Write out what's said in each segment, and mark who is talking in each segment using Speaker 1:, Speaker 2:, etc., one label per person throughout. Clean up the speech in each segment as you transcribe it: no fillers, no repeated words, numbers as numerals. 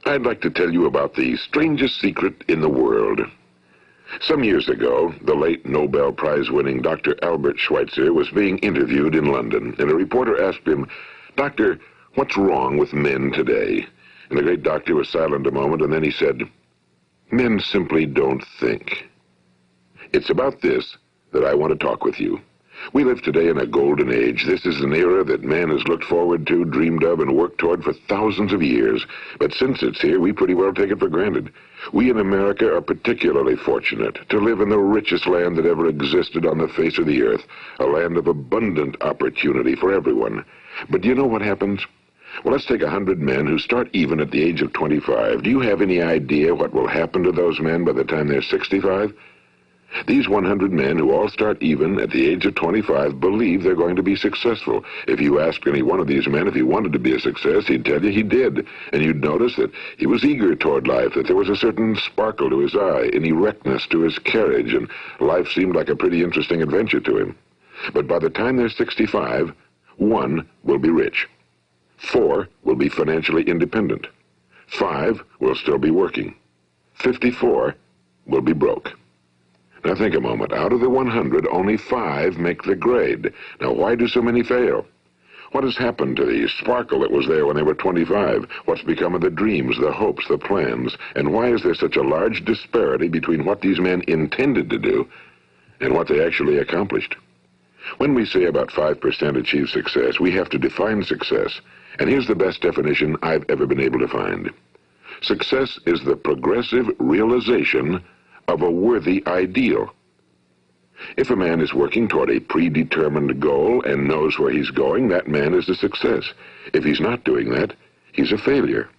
Speaker 1: I'd like to tell you about the strangest secret in the world. Some years ago, the late Nobel Prize-winning Dr. Albert Schweitzer was being interviewed in London, and a reporter asked him, "Doctor, what's wrong with men today?" And the great doctor was silent a moment, and then he said, "Men simply don't think." It's about this that I want to talk with you. We live today in a golden age. This is an era that man has looked forward to, dreamed of, and worked toward for thousands of years. But since it's here, we pretty well take it for granted. We in America are particularly fortunate to live in the richest land that ever existed on the face of the earth, a land of abundant opportunity for everyone. But do you know what happens? Well, let's take 100 men who start even at the age of 25. Do you have any idea what will happen to those men by the time they're 65? These 100 men who all start even at the age of 25 believe they're going to be successful. If you asked any one of these men if he wanted to be a success, he'd tell you he did. And you'd notice that he was eager toward life, that there was a certain sparkle to his eye, an erectness to his carriage, and life seemed like a pretty interesting adventure to him. But by the time they're 65, 1 will be rich. 4 will be financially independent. 5 will still be working. 54 will be broke. Now think a moment. Out of the 100, only 5 make the grade. Now why do so many fail? What has happened to the sparkle that was there when they were 25? What's become of the dreams, the hopes, the plans? And why is there such a large disparity between what these men intended to do and what they actually accomplished? When we say about 5% achieve success, we have to define success. And here's the best definition I've ever been able to find. Success is the progressive realization of a worthy ideal. If a man is working toward a predetermined goal and knows where he's going, that man is a success. If he's not doing that, he's a failure.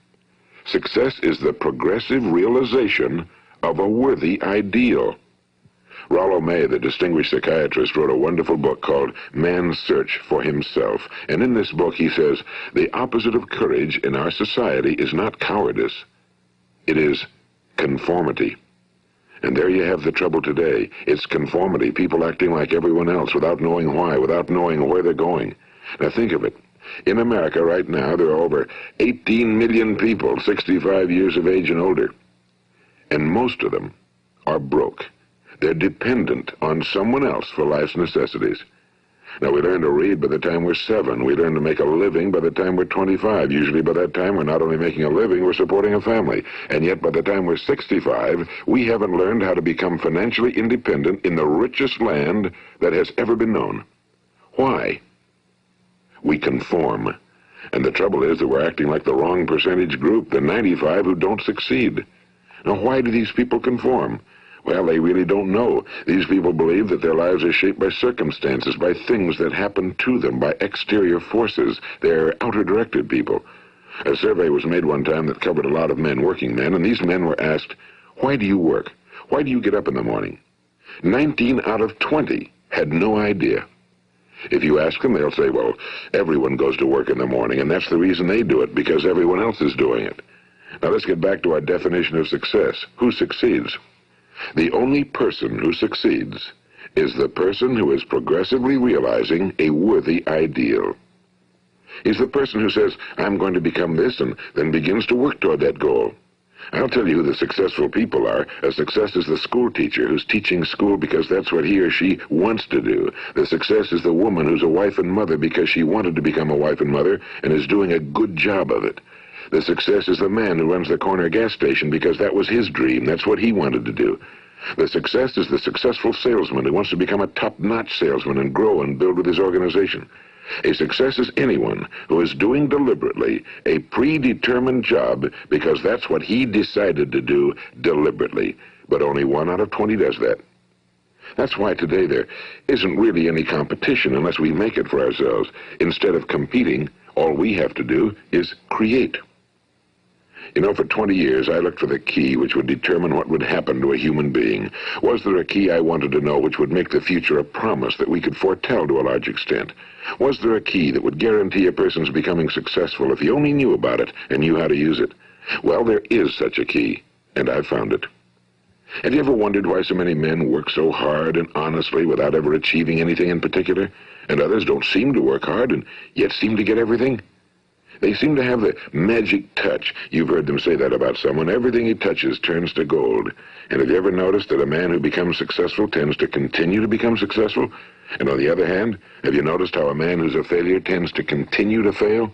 Speaker 1: Success is the progressive realization of a worthy ideal. Rollo May, the distinguished psychiatrist, wrote a wonderful book called Man's Search for Himself. And in this book he says, the opposite of courage in our society is not cowardice. It is conformity. And there you have the trouble today. It's conformity, people acting like everyone else without knowing why, without knowing where they're going. Now think of it. In America right now, there are over 18 million people 65 years of age and older. And most of them are broke. They're dependent on someone else for life's necessities. Now, we learn to read by the time we're 7. We learn to make a living by the time we're 25. Usually by that time, we're not only making a living, we're supporting a family. And yet by the time we're 65, we haven't learned how to become financially independent in the richest land that has ever been known. Why? We conform. And the trouble is that we're acting like the wrong percentage group, the 95 who don't succeed. Now, why do these people conform? Well, they really don't know. These people believe that their lives are shaped by circumstances, by things that happen to them, by exterior forces. They're outer-directed people. A survey was made one time that covered a lot of men, working men, and these men were asked, why do you work? Why do you get up in the morning? 19 out of 20 had no idea. If you ask them, they'll say, well, everyone goes to work in the morning, and that's the reason they do it, because everyone else is doing it. Now let's get back to our definition of success. Who succeeds? The only person who succeeds is the person who is progressively realizing a worthy ideal. He's the person who says, I'm going to become this, and then begins to work toward that goal. I'll tell you who the successful people are. A success is the school teacher who's teaching school because that's what he or she wants to do. The success is the woman who's a wife and mother because she wanted to become a wife and mother and is doing a good job of it. The success is the man who runs the corner gas station because that was his dream. That's what he wanted to do. The success is the successful salesman who wants to become a top-notch salesman and grow and build with his organization. A success is anyone who is doing deliberately a predetermined job because that's what he decided to do deliberately. But only 1 out of 20 does that. That's why today there isn't really any competition unless we make it for ourselves. Instead of competing, all we have to do is create. You know, for 20 years, I looked for the key which would determine what would happen to a human being. Was there a key I wanted to know which would make the future a promise that we could foretell to a large extent? Was there a key that would guarantee a person's becoming successful if he only knew about it and knew how to use it? Well, there is such a key, and I've found it. Have you ever wondered why so many men work so hard and honestly without ever achieving anything in particular, and others don't seem to work hard and yet seem to get everything? They seem to have the magic touch. You've heard them say that about someone. Everything he touches turns to gold. And have you ever noticed that a man who becomes successful tends to continue to become successful? And on the other hand, have you noticed how a man who's a failure tends to continue to fail?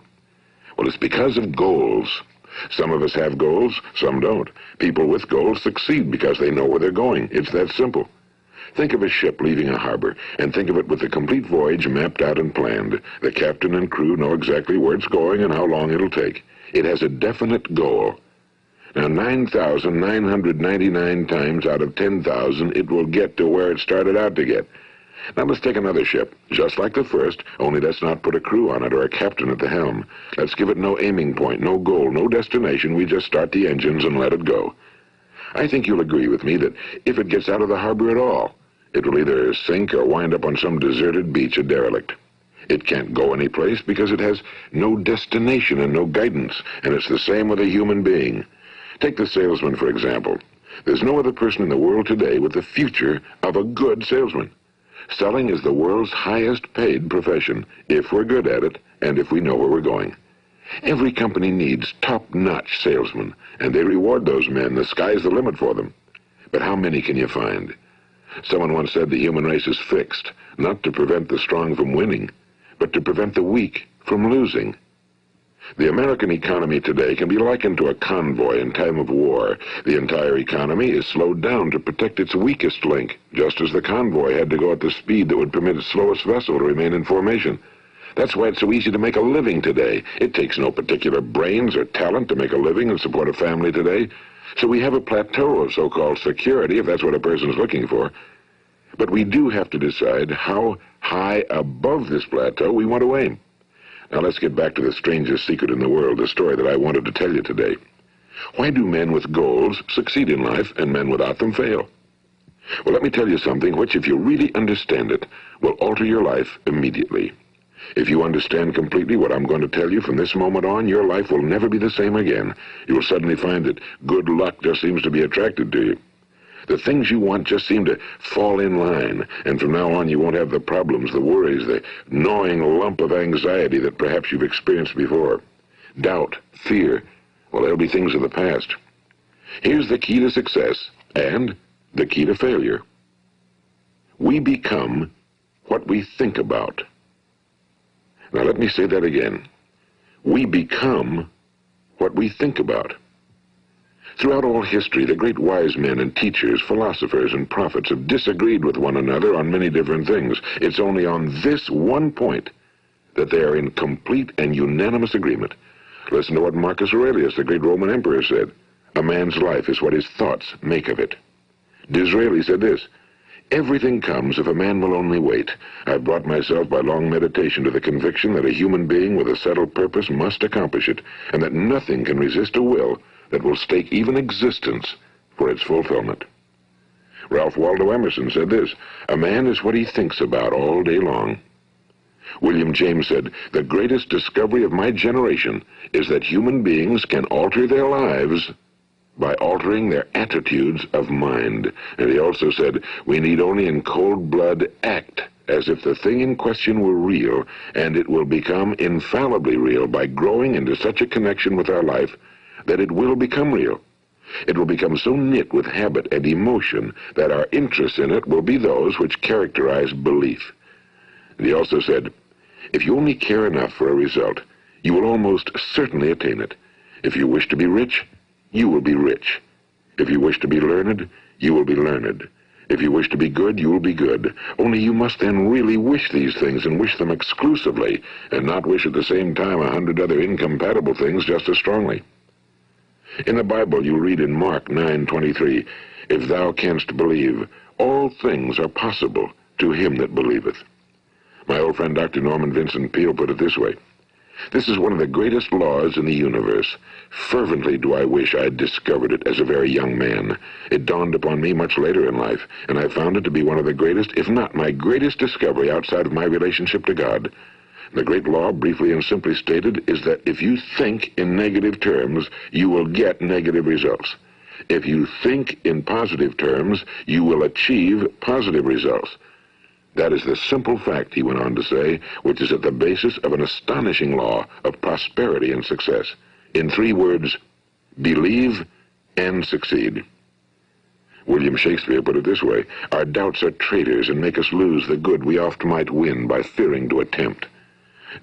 Speaker 1: Well, it's because of goals. Some of us have goals, some don't. People with goals succeed because they know where they're going. It's that simple. Think of a ship leaving a harbor, and think of it with the complete voyage mapped out and planned. The captain and crew know exactly where it's going and how long it'll take. It has a definite goal. Now, 9,999 times out of 10,000, it will get to where it started out to get. Now, let's take another ship, just like the first, only let's not put a crew on it or a captain at the helm. Let's give it no aiming point, no goal, no destination. We just start the engines and let it go. I think you'll agree with me that if it gets out of the harbor at all, it will either sink or wind up on some deserted beach, a derelict. It can't go anyplace because it has no destination and no guidance, and it's the same with a human being. Take the salesman, for example. There's no other person in the world today with the future of a good salesman. Selling is the world's highest paid profession, if we're good at it and if we know where we're going. Every company needs top-notch salesmen, and they reward those men. The sky's the limit for them. But how many can you find? Someone once said the human race is fixed, not to prevent the strong from winning, but to prevent the weak from losing. The American economy today can be likened to a convoy in time of war. The entire economy is slowed down to protect its weakest link, just as the convoy had to go at the speed that would permit its slowest vessel to remain in formation. That's why it's so easy to make a living today. It takes no particular brains or talent to make a living and support a family today. So we have a plateau of so-called security, if that's what a person's looking for. But we do have to decide how high above this plateau we want to aim. Now let's get back to the strangest secret in the world, the story that I wanted to tell you today. Why do men with goals succeed in life and men without them fail? Well, let me tell you something which, if you really understand it, will alter your life immediately. If you understand completely what I'm going to tell you from this moment on, your life will never be the same again. You will suddenly find that good luck just seems to be attracted to you. The things you want just seem to fall in line, and from now on you won't have the problems, the worries, the gnawing lump of anxiety that perhaps you've experienced before. Doubt, fear, well, they'll be things of the past. Here's the key to success and the key to failure. We become what we think about. Now let me say that again. We become what we think about. Throughout all history, the great wise men and teachers, philosophers and prophets have disagreed with one another on many different things. It's only on this one point that they are in complete and unanimous agreement. Listen to what Marcus Aurelius, the great Roman emperor, said. A man's life is what his thoughts make of it. Disraeli said this. Everything comes if a man will only wait. I've brought myself by long meditation to the conviction that a human being with a settled purpose must accomplish it, and that nothing can resist a will that will stake even existence for its fulfillment. Ralph Waldo Emerson said this, a man is what he thinks about all day long. William James said, the greatest discovery of my generation is that human beings can alter their lives by altering their attitudes of mind. And he also said, we need only in cold blood act as if the thing in question were real, and it will become infallibly real by growing into such a connection with our life that it will become real. It will become so knit with habit and emotion that our interests in it will be those which characterize belief. And he also said, if you only care enough for a result, you will almost certainly attain it. If you wish to be rich, you will be rich. If you wish to be learned, you will be learned. If you wish to be good, you will be good. Only you must then really wish these things and wish them exclusively, and not wish at the same time 100 other incompatible things just as strongly. In the Bible, you read in Mark 9:23, if thou canst believe, all things are possible to him that believeth. My old friend Dr. Norman Vincent Peale put it this way, this is one of the greatest laws in the universe. Fervently do I wish I had discovered it as a very young man. It dawned upon me much later in life, and I found it to be one of the greatest, if not my greatest discovery outside of my relationship to God. The great law, briefly and simply stated, is that if you think in negative terms, you will get negative results. If you think in positive terms, you will achieve positive results. That is the simple fact, he went on to say, which is at the basis of an astonishing law of prosperity and success. In 3 words, believe and succeed. William Shakespeare put it this way: our doubts are traitors and make us lose the good we oft might win by fearing to attempt.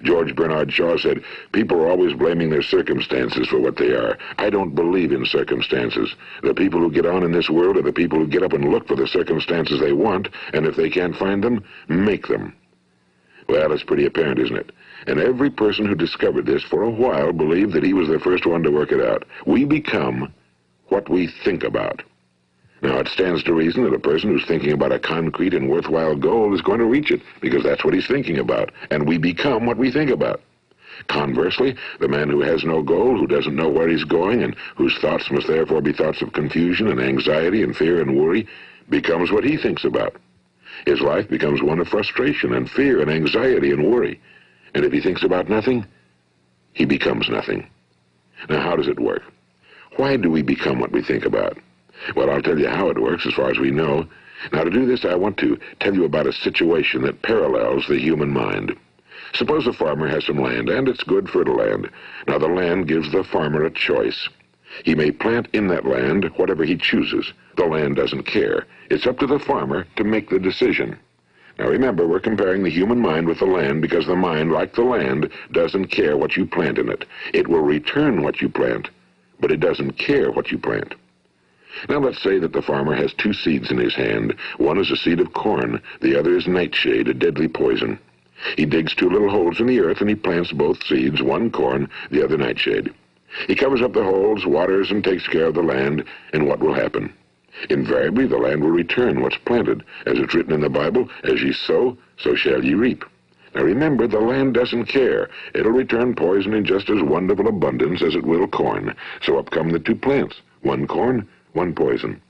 Speaker 1: George Bernard Shaw said, people are always blaming their circumstances for what they are. I don't believe in circumstances. The people who get on in this world are the people who get up and look for the circumstances they want, and if they can't find them, make them. Well, it's pretty apparent, isn't it? And every person who discovered this for a while believed that he was the first one to work it out. We become what we think about. Now, it stands to reason that a person who's thinking about a concrete and worthwhile goal is going to reach it, because that's what he's thinking about, and we become what we think about. Conversely, the man who has no goal, who doesn't know where he's going, and whose thoughts must therefore be thoughts of confusion and anxiety and fear and worry, becomes what he thinks about. His life becomes one of frustration and fear and anxiety and worry. And if he thinks about nothing, he becomes nothing. Now, how does it work? Why do we become what we think about? Well, I'll tell you how it works as far as we know. Now, to do this, I want to tell you about a situation that parallels the human mind. Suppose a farmer has some land, and it's good, fertile land. Now, the land gives the farmer a choice. He may plant in that land whatever he chooses. The land doesn't care. It's up to the farmer to make the decision. Now, remember, we're comparing the human mind with the land because the mind, like the land, doesn't care what you plant in it. It will return what you plant, but it doesn't care what you plant. Now, let's say that the farmer has 2 seeds in his hand. One is a seed of corn. The other is nightshade, a deadly poison. He digs 2 little holes in the earth, and he plants both seeds, one corn, the other nightshade. He covers up the holes, waters, and takes care of the land, and what will happen? Invariably, the land will return what's planted. As it's written in the Bible, as ye sow, so shall ye reap. Now remember, the land doesn't care. It'll return poison in just as wonderful abundance as it will corn. So up come the 2 plants, one corn, one poison.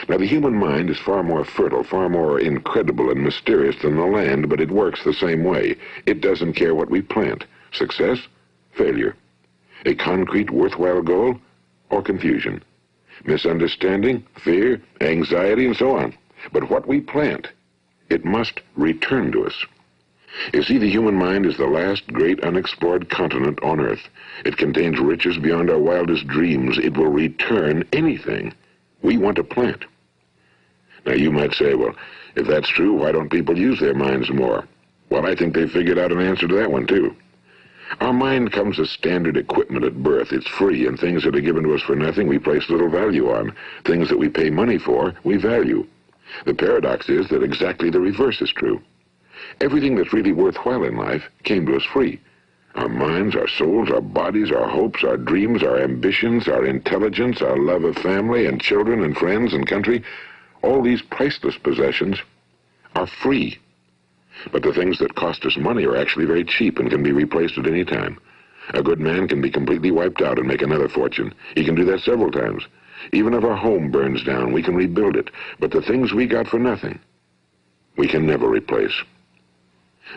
Speaker 1: Now, the human mind is far more fertile, far more incredible and mysterious than the land, but it works the same way. It doesn't care what we plant. Success, failure. A concrete, worthwhile goal, or confusion. Misunderstanding, fear, anxiety, and so on. But what we plant, it must return to us. You see, the human mind is the last great unexplored continent on Earth. It contains riches beyond our wildest dreams. It will return anything we want to plant. Now, you might say, well, if that's true, why don't people use their minds more? Well, I think they figured out an answer to that one, too. Our mind comes as standard equipment at birth. It's free, and things that are given to us for nothing we place little value on. Things that we pay money for, we value. The paradox is that exactly the reverse is true. Everything that's really worthwhile in life came to us free. Our minds, our souls, our bodies, our hopes, our dreams, our ambitions, our intelligence, our love of family and children and friends and country, all these priceless possessions are free. But the things that cost us money are actually very cheap and can be replaced at any time. A good man can be completely wiped out and make another fortune. He can do that several times. Even if our home burns down, we can rebuild it. But the things we got for nothing, we can never replace.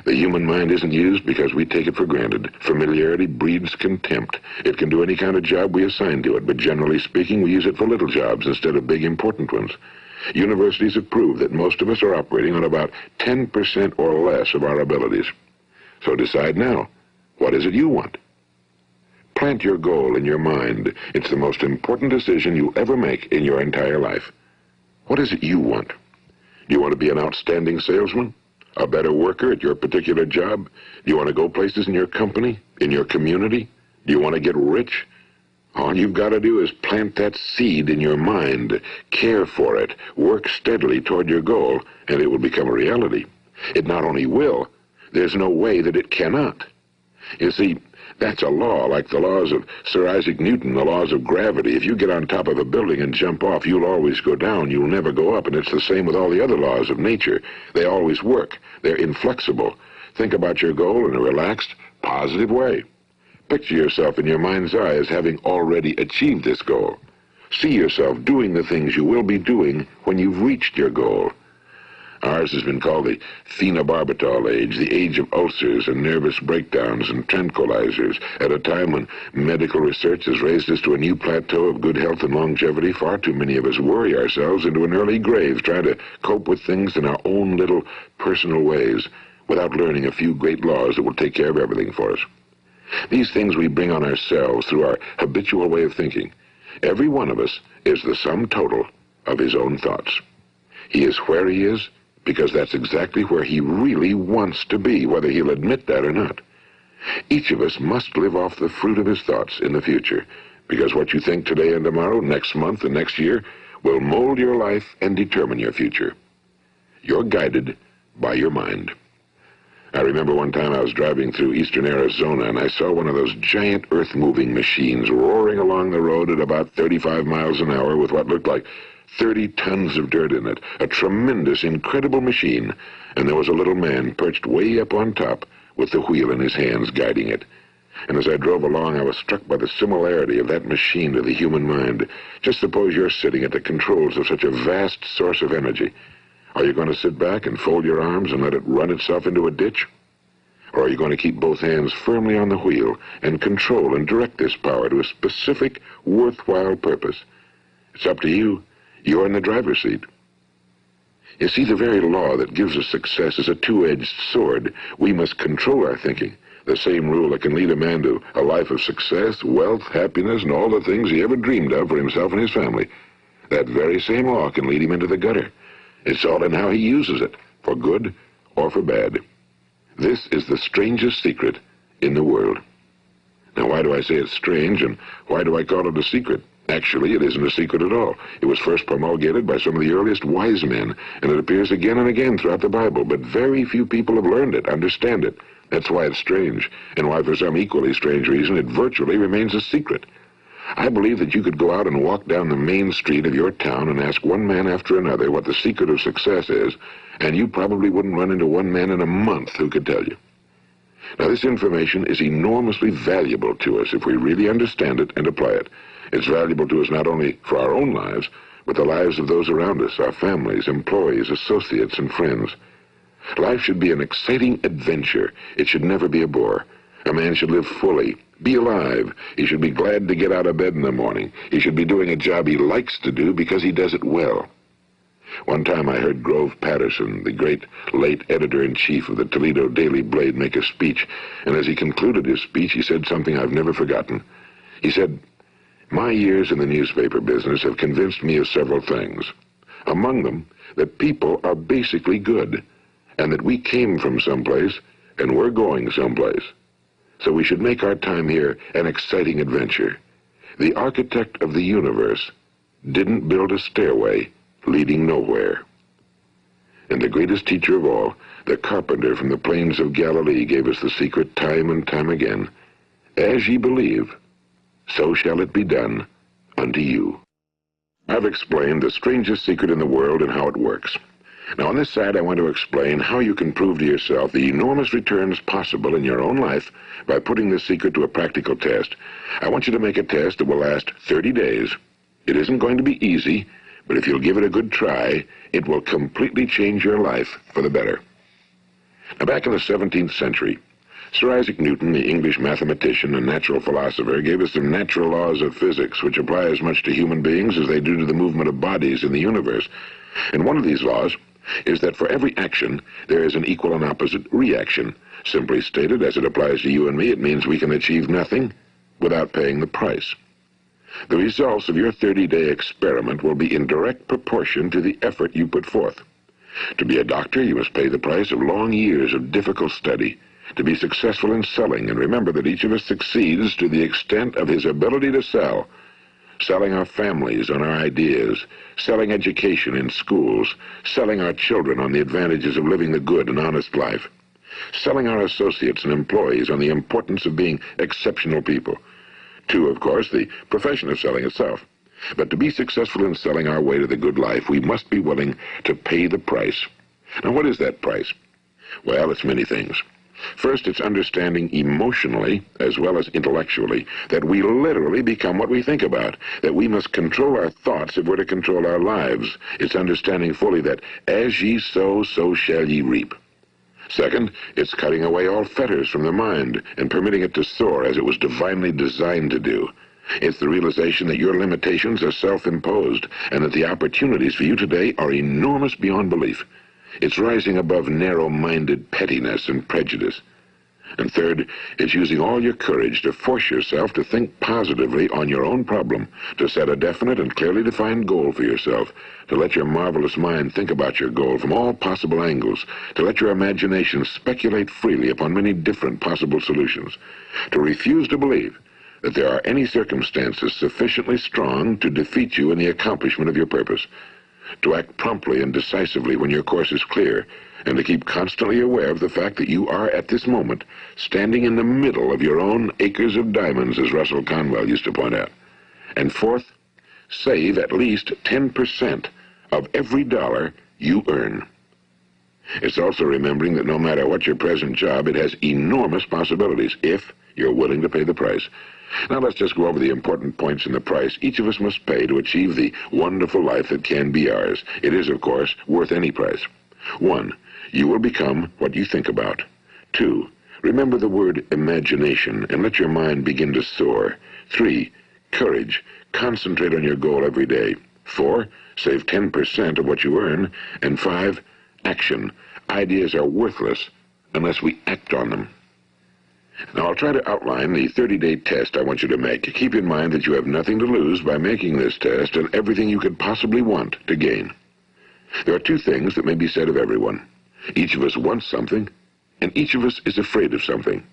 Speaker 1: The human mind isn't used because we take it for granted. Familiarity breeds contempt. It can do any kind of job we assign to it, but generally speaking, we use it for little jobs instead of big, important ones. Universities have proved that most of us are operating on about 10% or less of our abilities. So decide now, what is it you want? Plant your goal in your mind. It's the most important decision you'll ever make in your entire life. What is it you want? Do you want to be an outstanding salesman? A better worker at your particular job? Do you want to go places in your company, in your community? Do you want to get rich? All you've got to do is plant that seed in your mind, care for it, work steadily toward your goal, and it will become a reality. It not only will, there's no way that it cannot. You see, that's a law, like the laws of Sir Isaac Newton, the laws of gravity. If you get on top of a building and jump off, you'll always go down. You'll never go up. And it's the same with all the other laws of nature. They always work. They're inflexible. Think about your goal in a relaxed, positive way. Picture yourself in your mind's eye as having already achieved this goal. See yourself doing the things you will be doing when you've reached your goal. Ours has been called the phenobarbital age, the age of ulcers and nervous breakdowns and tranquilizers. At a time when medical research has raised us to a new plateau of good health and longevity, far too many of us worry ourselves into an early grave trying to cope with things in our own little personal ways without learning a few great laws that will take care of everything for us. These things we bring on ourselves through our habitual way of thinking. Every one of us is the sum total of his own thoughts. He is where he is because that's exactly where he really wants to be, whether he'll admit that or not. Each of us must live off the fruit of his thoughts in the future, because what you think today and tomorrow, next month and next year, will mold your life and determine your future. You're guided by your mind. I remember one time I was driving through eastern Arizona, and I saw one of those giant earth-moving machines roaring along the road at about 35 miles an hour with what looked like 30 tons of dirt in it. A tremendous, incredible machine, and there was a little man perched way up on top with the wheel in his hands guiding it. And as I drove along, I was struck by the similarity of that machine to the human mind. Just suppose you're sitting at the controls of such a vast source of energy. Are you going to sit back and fold your arms and let it run itself into a ditch? Or are you going to keep both hands firmly on the wheel and control and direct this power to a specific, worthwhile purpose? It's up to you. You're in the driver's seat. You see, the very law that gives us success is a two-edged sword. We must control our thinking. The same rule that can lead a man to a life of success, wealth, happiness, and all the things he ever dreamed of for himself and his family. That very same law can lead him into the gutter. It's all in how he uses it, for good or for bad. This is the strangest secret in the world. Now, why do I say it's strange, and why do I call it a secret? Actually, it isn't a secret at all. It was first promulgated by some of the earliest wise men, and it appears again and again throughout the Bible, but very few people have learned it, understand it. That's why it's strange, and why for some equally strange reason it virtually remains a secret. I believe that you could go out and walk down the main street of your town and ask one man after another what the secret of success is, and you probably wouldn't run into one man in a month who could tell you. Now, this information is enormously valuable to us if we really understand it and apply it. It's valuable to us not only for our own lives, but the lives of those around us, our families, employees, associates, and friends. Life should be an exciting adventure. It should never be a bore. A man should live fully, be alive. He should be glad to get out of bed in the morning. He should be doing a job he likes to do because he does it well. One time I heard Grove Patterson, the great late editor-in-chief of the Toledo Daily Blade, make a speech, and as he concluded his speech, he said something I've never forgotten. He said, "My years in the newspaper business have convinced me of several things. Among them, that people are basically good, and that we came from someplace, and we're going someplace. So we should make our time here an exciting adventure. The architect of the universe didn't build a stairway leading nowhere." And the greatest teacher of all, the carpenter from the plains of Galilee, gave us the secret time and time again. As ye believe, so shall it be done unto you. I've explained the strangest secret in the world and how it works. Now, on this side, I want to explain how you can prove to yourself the enormous returns possible in your own life by putting this secret to a practical test. I want you to make a test that will last 30 days. It isn't going to be easy, but if you'll give it a good try, it will completely change your life for the better. Now, back in the 17th century, Sir Isaac Newton, the English mathematician and natural philosopher, gave us some natural laws of physics which apply as much to human beings as they do to the movement of bodies in the universe. And one of these laws is that for every action, there is an equal and opposite reaction. Simply stated, as it applies to you and me, it means we can achieve nothing without paying the price. The results of your 30-day experiment will be in direct proportion to the effort you put forth. To be a doctor, you must pay the price of long years of difficult study. To be successful in selling, and remember that each of us succeeds to the extent of his ability to sell. Selling our families on our ideas, selling education in schools, selling our children on the advantages of living the good and honest life, selling our associates and employees on the importance of being exceptional people. To, of course, the profession of selling itself. But to be successful in selling our way to the good life, we must be willing to pay the price. Now, what is that price? Well, it's many things. First, it's understanding emotionally, as well as intellectually, that we literally become what we think about, that we must control our thoughts if we're to control our lives. It's understanding fully that as ye sow, so shall ye reap. Second, it's cutting away all fetters from the mind and permitting it to soar as it was divinely designed to do. It's the realization that your limitations are self-imposed and that the opportunities for you today are enormous beyond belief. It's rising above narrow-minded pettiness and prejudice. And third, it's using all your courage to force yourself to think positively on your own problem, to set a definite and clearly defined goal for yourself, to let your marvelous mind think about your goal from all possible angles, to let your imagination speculate freely upon many different possible solutions, to refuse to believe that there are any circumstances sufficiently strong to defeat you in the accomplishment of your purpose, to act promptly and decisively when your course is clear, and to keep constantly aware of the fact that you are, at this moment, standing in the middle of your own acres of diamonds, as Russell Conwell used to point out. And fourth, save at least 10% of every dollar you earn. It's also remembering that no matter what your present job, it has enormous possibilities if you're willing to pay the price. Now let's just go over the important points in the price each of us must pay to achieve the wonderful life that can be ours. It is, of course, worth any price. 1. You will become what you think about. 2. Remember the word imagination and let your mind begin to soar. 3. Courage. Concentrate on your goal every day. 4. Save 10% of what you earn. And 5. Action. Ideas are worthless unless we act on them. Now, I'll try to outline the 30-day test I want you to make. Keep in mind that you have nothing to lose by making this test and everything you could possibly want to gain. There are two things that may be said of everyone. Each of us wants something, and each of us is afraid of something.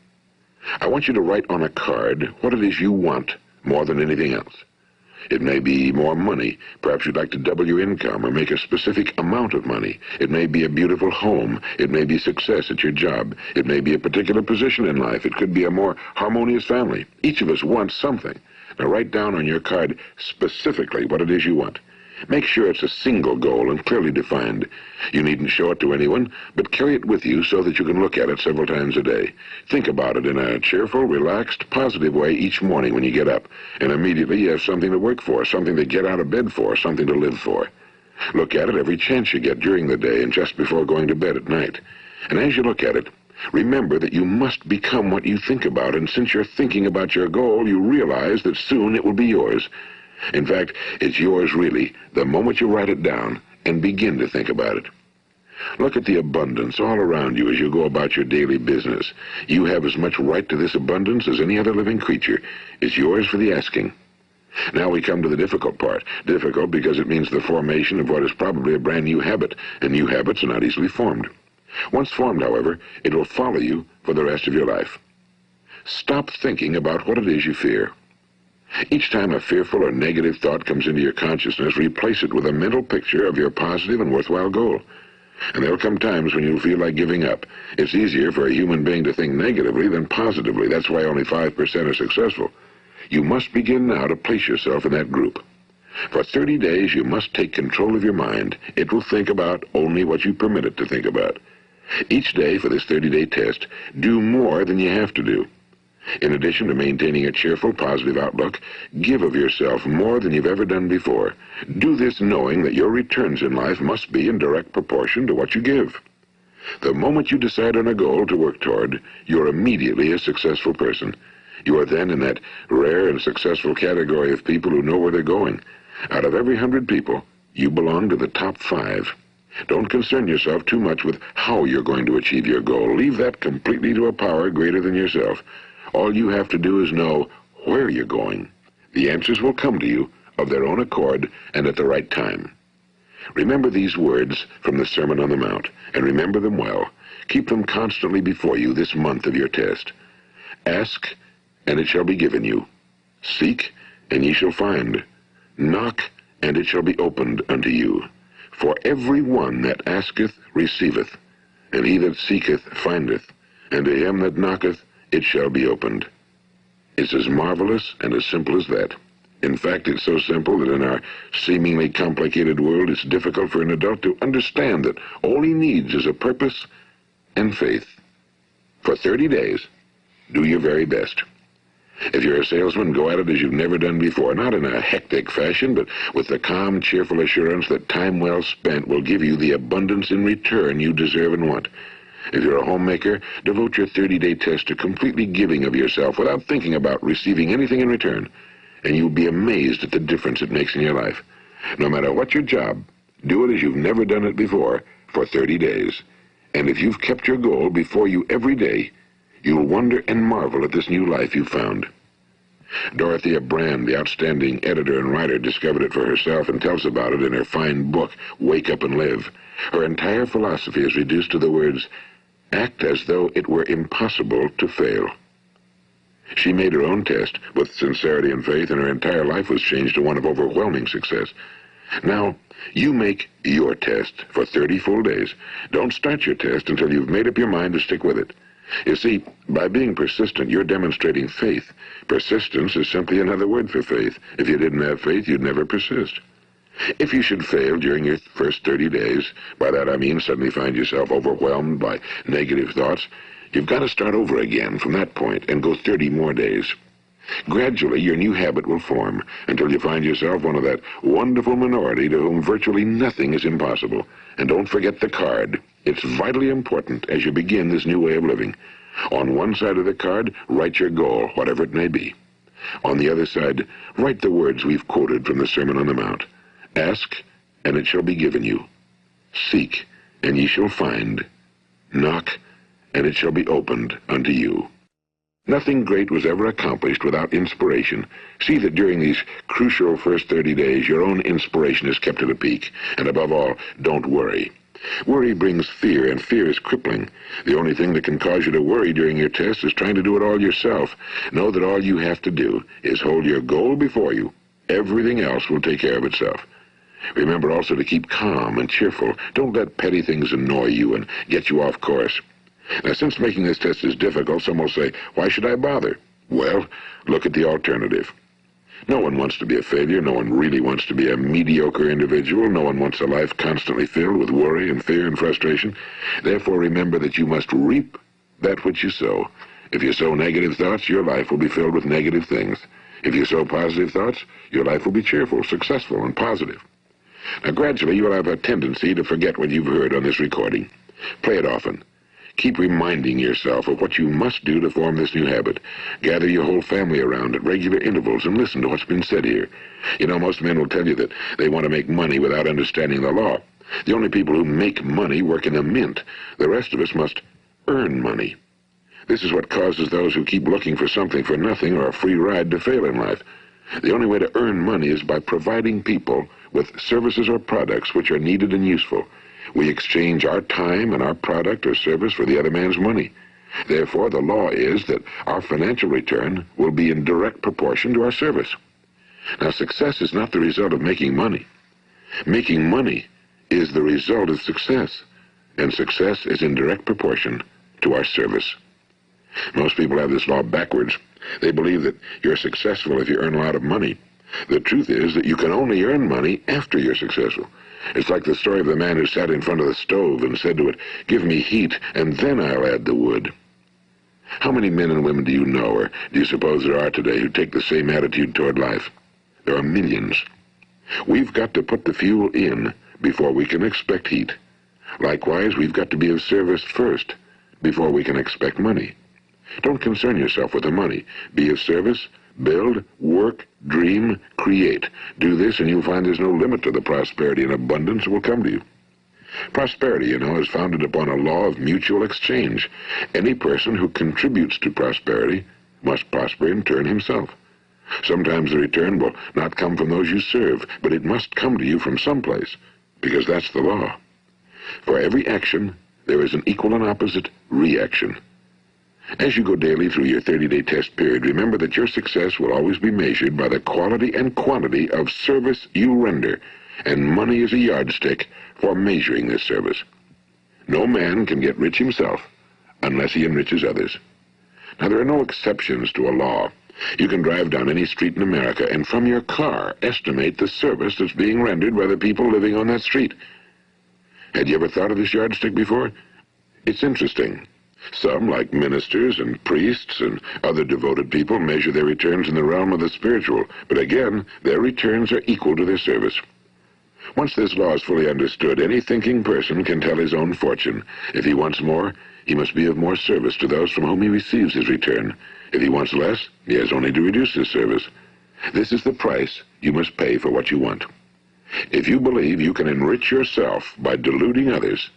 Speaker 1: I want you to write on a card what it is you want more than anything else. It may be more money. Perhaps you'd like to double your income or make a specific amount of money. It may be a beautiful home. It may be success at your job. It may be a particular position in life. It could be a more harmonious family. Each of us wants something. Now write down on your card specifically what it is you want. Make sure it's a single goal and clearly defined. You needn't show it to anyone, but carry it with you so that you can look at it several times a day. Think about it in a cheerful, relaxed, positive way each morning when you get up, and immediately you have something to work for, something to get out of bed for, something to live for. Look at it every chance you get during the day and just before going to bed at night. And as you look at it, remember that you must become what you think about, and since you're thinking about your goal, you realize that soon it will be yours. In fact, it's yours really the moment you write it down and begin to think about it. Look at the abundance all around you as you go about your daily business. You have as much right to this abundance as any other living creature. It's yours for the asking. Now we come to the difficult part. Difficult because it means the formation of what is probably a brand new habit, and new habits are not easily formed. Once formed, however, it will follow you for the rest of your life. Stop thinking about what it is you fear. Each time a fearful or negative thought comes into your consciousness, replace it with a mental picture of your positive and worthwhile goal. And there'll come times when you'll feel like giving up. It's easier for a human being to think negatively than positively. That's why only 5% are successful. You must begin now to place yourself in that group. For 30 days, you must take control of your mind. It will think about only what you permit it to think about. Each day for this 30-day test, do more than you have to do. In addition to maintaining a cheerful, positive outlook, give of yourself more than you've ever done before. Do this knowing that your returns in life must be in direct proportion to what you give. The moment you decide on a goal to work toward, you're immediately a successful person. You are then in that rare and successful category of people who know where they're going. Out of every 100 people, you belong to the top 5. Don't concern yourself too much with how you're going to achieve your goal. Leave that completely to a power greater than yourself. All you have to do is know where you're going. The answers will come to you of their own accord and at the right time. Remember these words from the Sermon on the Mount, and remember them well. Keep them constantly before you this month of your test. Ask, and it shall be given you. Seek, and ye shall find. Knock, and it shall be opened unto you. For every one that asketh receiveth, and he that seeketh findeth, and to him that knocketh it shall be opened. It's as marvelous and as simple as that. In fact, it's so simple that in our seemingly complicated world, it's difficult for an adult to understand that all he needs is a purpose and faith. For 30 days, do your very best. If you're a salesman, go at it as you've never done before, not in a hectic fashion, but with the calm, cheerful assurance that time well spent will give you the abundance in return you deserve and want. If you're a homemaker, devote your 30-day test to completely giving of yourself without thinking about receiving anything in return, and you'll be amazed at the difference it makes in your life. No matter what your job, do it as you've never done it before for 30 days. And if you've kept your goal before you every day, you'll wonder and marvel at this new life you've found. Dorothea Brand, the outstanding editor and writer, discovered it for herself and tells about it in her fine book, Wake Up and Live. Her entire philosophy is reduced to the words, act as though it were impossible to fail. She made her own test with sincerity and faith, and her entire life was changed to one of overwhelming success. Now, you make your test for 30 full days. Don't start your test until you've made up your mind to stick with it. You see, by being persistent, you're demonstrating faith. Persistence is simply another word for faith. If you didn't have faith, you'd never persist. If you should fail during your first 30 days, by that I mean suddenly find yourself overwhelmed by negative thoughts, you've got to start over again from that point and go 30 more days. Gradually, your new habit will form until you find yourself one of that wonderful minority to whom virtually nothing is impossible. And don't forget the card. It's vitally important as you begin this new way of living. On one side of the card, write your goal, whatever it may be. On the other side, write the words we've quoted from the Sermon on the Mount. Ask, and it shall be given you. Seek, and ye shall find. Knock, and it shall be opened unto you. Nothing great was ever accomplished without inspiration. See that during these crucial first 30 days, your own inspiration is kept at a peak. And above all, don't worry. Worry brings fear, and fear is crippling. The only thing that can cause you to worry during your test is trying to do it all yourself. Know that all you have to do is hold your goal before you. Everything else will take care of itself. Remember also to keep calm and cheerful. Don't let petty things annoy you and get you off course. Now, since making this test is difficult, some will say, why should I bother? Well, look at the alternative. No one wants to be a failure. No one really wants to be a mediocre individual. No one wants a life constantly filled with worry and fear and frustration. Therefore, remember that you must reap that which you sow. If you sow negative thoughts, your life will be filled with negative things. If you sow positive thoughts, your life will be cheerful, successful, and positive. Now, gradually, you will have a tendency to forget what you've heard on this recording. Play it often. Keep reminding yourself of what you must do to form this new habit. Gather your whole family around at regular intervals and listen to what's been said here. You know, most men will tell you that they want to make money without understanding the law. The only people who make money work in a mint. The rest of us must earn money. This is what causes those who keep looking for something for nothing or a free ride to fail in life. The only way to earn money is by providing people with services or products which are needed and useful. We exchange our time and our product or service for the other man's money. Therefore, the law is that our financial return will be in direct proportion to our service. Now, success is not the result of making money. Making money is the result of success, and success is in direct proportion to our service. Most people have this law backwards. They believe that you're successful if you earn a lot of money. The truth is that you can only earn money after you're successful. It's like the story of the man who sat in front of the stove and said to it, "Give me heat, and then I'll add the wood." How many men and women do you know, or do you suppose there are today, who take the same attitude toward life? There are millions. We've got to put the fuel in before we can expect heat. Likewise, we've got to be of service first before we can expect money. Don't concern yourself with the money. Be of service, build, work, dream, create. Do this and you'll find there's no limit to the prosperity and abundance that will come to you. Prosperity, you know, is founded upon a law of mutual exchange. Any person who contributes to prosperity must prosper in turn himself. Sometimes the return will not come from those you serve, but it must come to you from someplace, because that's the law. For every action, there is an equal and opposite reaction. As you go daily through your 30-day test period, remember that your success will always be measured by the quality and quantity of service you render, and money is a yardstick for measuring this service. No man can get rich himself unless he enriches others. Now, there are no exceptions to a law. You can drive down any street in America and from your car estimate the service that's being rendered by the people living on that street. Had you ever thought of this yardstick before? It's interesting. Some, like ministers and priests and other devoted people, measure their returns in the realm of the spiritual, but again, their returns are equal to their service. Once this law is fully understood, any thinking person can tell his own fortune. If he wants more, he must be of more service to those from whom he receives his return. If he wants less, he has only to reduce his service. This is the price you must pay for what you want. If you believe you can enrich yourself by deluding others,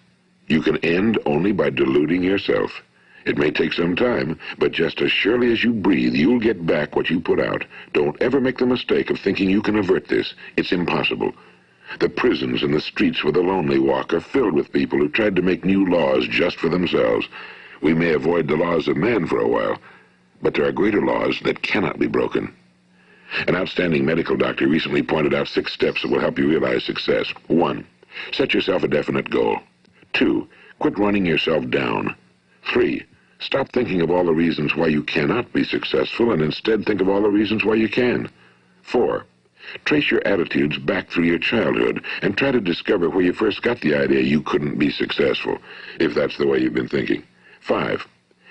Speaker 1: you can end only by deluding yourself. It may take some time, but just as surely as you breathe, you'll get back what you put out. Don't ever make the mistake of thinking you can avert this. It's impossible. The prisons and the streets where the lonely walk are filled with people who tried to make new laws just for themselves. We may avoid the laws of man for a while, but there are greater laws that cannot be broken. An outstanding medical doctor recently pointed out 6 steps that will help you realize success. 1. Set yourself a definite goal. 2. Quit running yourself down. 3. Stop thinking of all the reasons why you cannot be successful and instead think of all the reasons why you can. 4. Trace your attitudes back through your childhood and try to discover where you first got the idea you couldn't be successful, if that's the way you've been thinking. 5.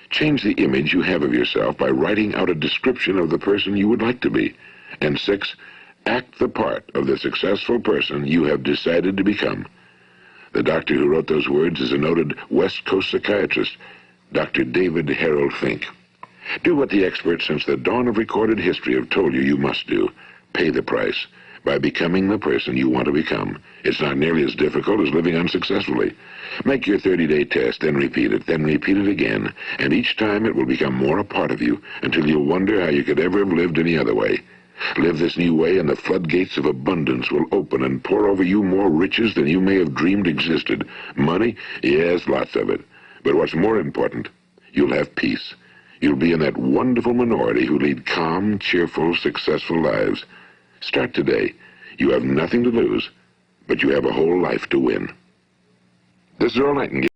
Speaker 1: Change the image you have of yourself by writing out a description of the person you would like to be. And 6. Act the part of the successful person you have decided to become. The doctor who wrote those words is a noted West Coast psychiatrist, Dr. David Harold Fink. Do what the experts since the dawn of recorded history have told you must do. Pay the price by becoming the person you want to become. It's not nearly as difficult as living unsuccessfully. Make your 30-day test, then repeat it again, and each time it will become more a part of you until you'll wonder how you could ever have lived any other way. Live this new way and the floodgates of abundance will open and pour over you more riches than you may have dreamed existed. Money? Yes, lots of it. But what's more important, you'll have peace. You'll be in that wonderful minority who lead calm, cheerful, successful lives. Start today. You have nothing to lose, but you have a whole life to win. This is Earl Nightingale.